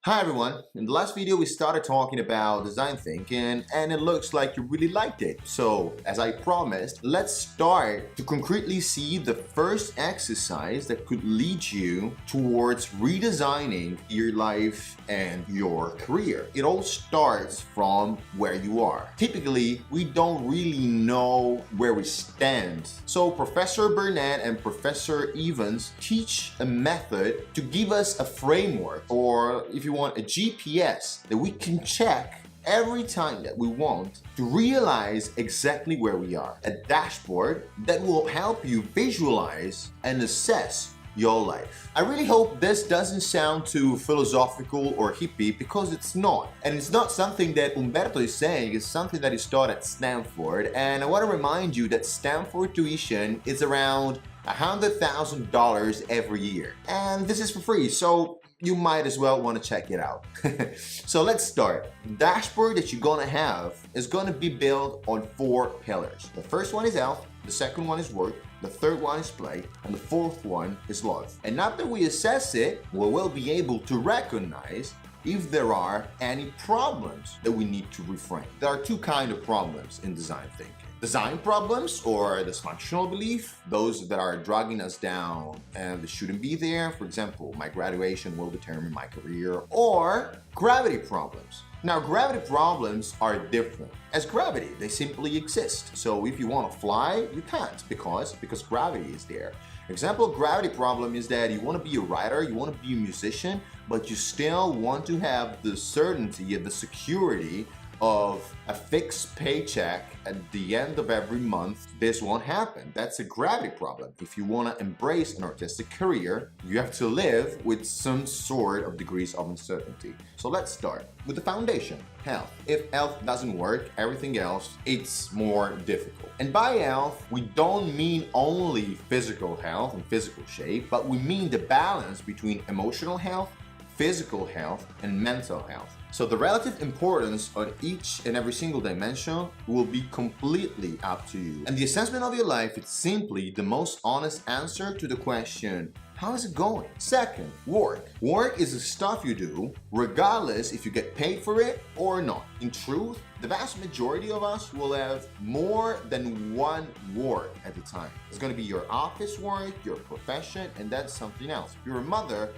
Hi everyone, in the last video we started talking about design thinking and it looks like you really liked it. So as I promised, let's start to concretely see the first exercise that could lead you towards redesigning your life and your career. It all starts from where you are. Typically, we don't really know where we stand. So Professor Burnett and Professor Evans teach a method to give us a framework, or if you want, a GPS that we can check every time that we want to realize exactly where we are. A dashboard that will help you visualize and assess your life. I really hope this doesn't sound too philosophical or hippie, because it's not. And it's not something that Umberto is saying, it's something that is taught at Stanford. And I want to remind you that Stanford Tuition is around $100,000 every year. And this is for free, so you might as well want to check it out. So let's start. The dashboard that you're gonna have is gonna be built on 4 pillars. The first one is health, the second one is work, the third one is play, and the fourth one is love. And after we assess it, we will be able to recognize if there are any problems that we need to reframe. There are 2 kinds of problems in design thinking. Design problems, or dysfunctional belief, those that are dragging us down and they shouldn't be there. For example, my graduation will determine my career. Or gravity problems. Now, gravity problems are different. As gravity, they simply exist. So if you want to fly, you can't because gravity is there. Example, gravity problem is that you want to be a writer, you want to be a musician, but you still want to have the certainty and the security of a fixed paycheck at the end of every month. This won't happen. That's a gravity problem. If you want to embrace an artistic career, you have to live with some sort of degrees of uncertainty. So let's start with the foundation, health. If health doesn't work, everything else, it's more difficult. And by health, we don't mean only physical health and physical shape, but we mean the balance between emotional health, physical health, and mental health. So the relative importance on each and every single dimension will be completely up to you. And the assessment of your life is simply the most honest answer to the question, how is it going? Second, work. Work is the stuff you do, regardless if you get paid for it or not. In truth, the vast majority of us will have more than one work at a time. It's going to be your office work, your profession, and that's something else. If you're a mother,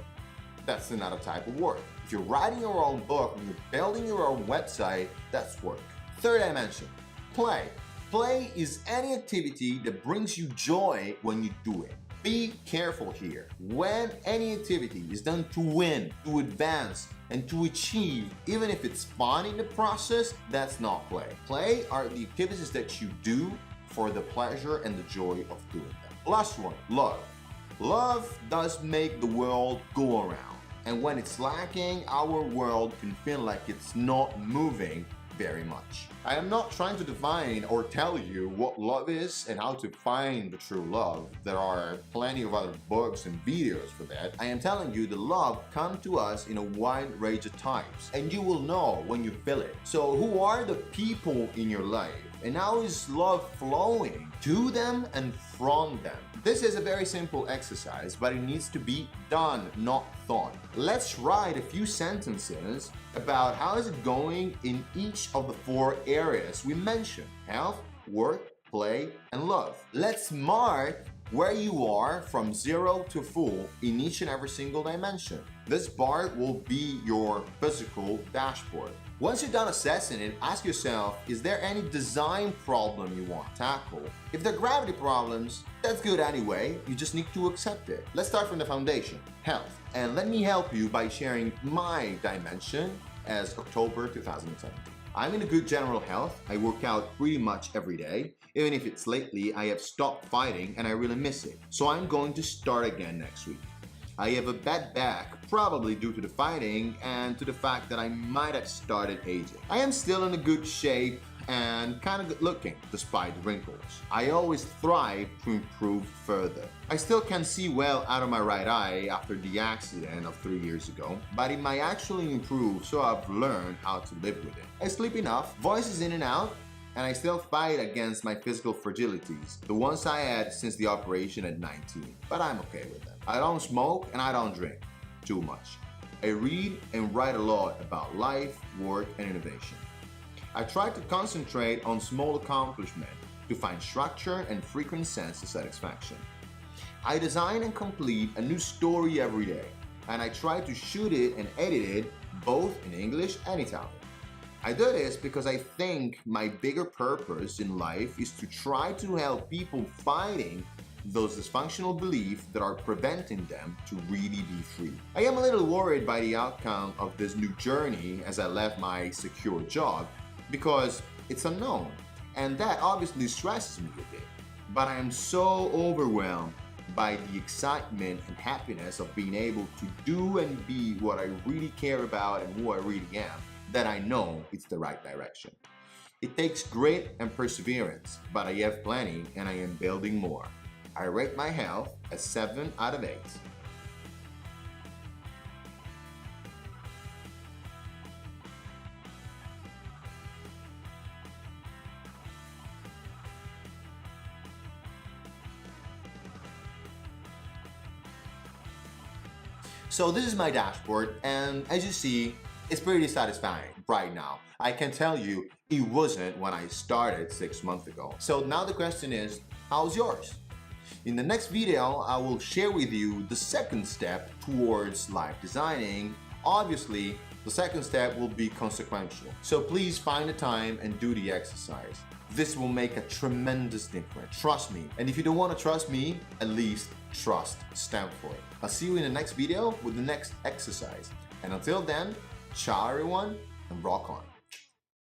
that's another type of work. If you're writing your own book, when you're building your own website, that's work. Third dimension, play. Play is any activity that brings you joy when you do it. Be careful here. When any activity is done to win, to advance, and to achieve, even if it's fun in the process, that's not play. Play are the activities that you do for the pleasure and the joy of doing them. Last one, love. Love does make the world go around. And when it's lacking, our world can feel like it's not moving very much. I am not trying to define or tell you what love is and how to find the true love. There are plenty of other books and videos for that. I am telling you, the love comes to us in a wide range of types, and you will know when you feel it. So who are the people in your life? And how is love flowing to them and from them? This is a very simple exercise, but it needs to be done, not thought. Let's write a few sentences about how is it going in each of the 4 areas we mentioned: health, work, play, and love. Let's mark where you are from 0 to full in each and every single dimension. This bar will be your physical dashboard. Once you're done assessing it, ask yourself, is there any design problem you want to tackle? If they're gravity problems, that's good anyway, you just need to accept it. Let's start from the foundation, health. And let me help you by sharing my dimension as October 2017. I'm in a good general health. I work out pretty much every day. Even if it's lately, I have stopped fighting and I really miss it. So I'm going to start again next week. I have a bad back, probably due to the fighting and to the fact that I might have started aging. I am still in a good shape and kind of good looking despite wrinkles. I always thrive to improve further. I still can see well out of my right eye after the accident of 3 years ago, but it might actually improve, so I've learned how to live with it. I sleep enough, voice is in and out, and I still fight against my physical fragilities, the ones I had since the operation at 19, but I'm okay with them. I don't smoke and I don't drink too much. I read and write a lot about life, work, and innovation. I try to concentrate on small accomplishments to find structure and frequent sense of satisfaction. I design and complete a new story every day, and I try to shoot it and edit it both in English and Italian. I do this because I think my bigger purpose in life is to try to help people fighting those dysfunctional beliefs that are preventing them to really be free. I am a little worried by the outcome of this new journey as I left my secure job because it's unknown, and that obviously stresses me a bit. But I am so overwhelmed by the excitement and happiness of being able to do and be what I really care about and who I really am, that I know it's the right direction. It takes grit and perseverance, but I have plenty and I am building more. I rate my health a 7 out of 8. So this is my dashboard, and as you see, it's pretty satisfying right now. I can tell you it wasn't when I started 6 months ago. So now the question is, how's yours? In the next video, I will share with you the second step towards life designing. Obviously, the second step will be consequential. So please find the time and do the exercise. This will make a tremendous difference. Trust me. And if you don't want to trust me, at least trust Stanford. I'll see you in the next video with the next exercise. And until then, ciao everyone and rock on.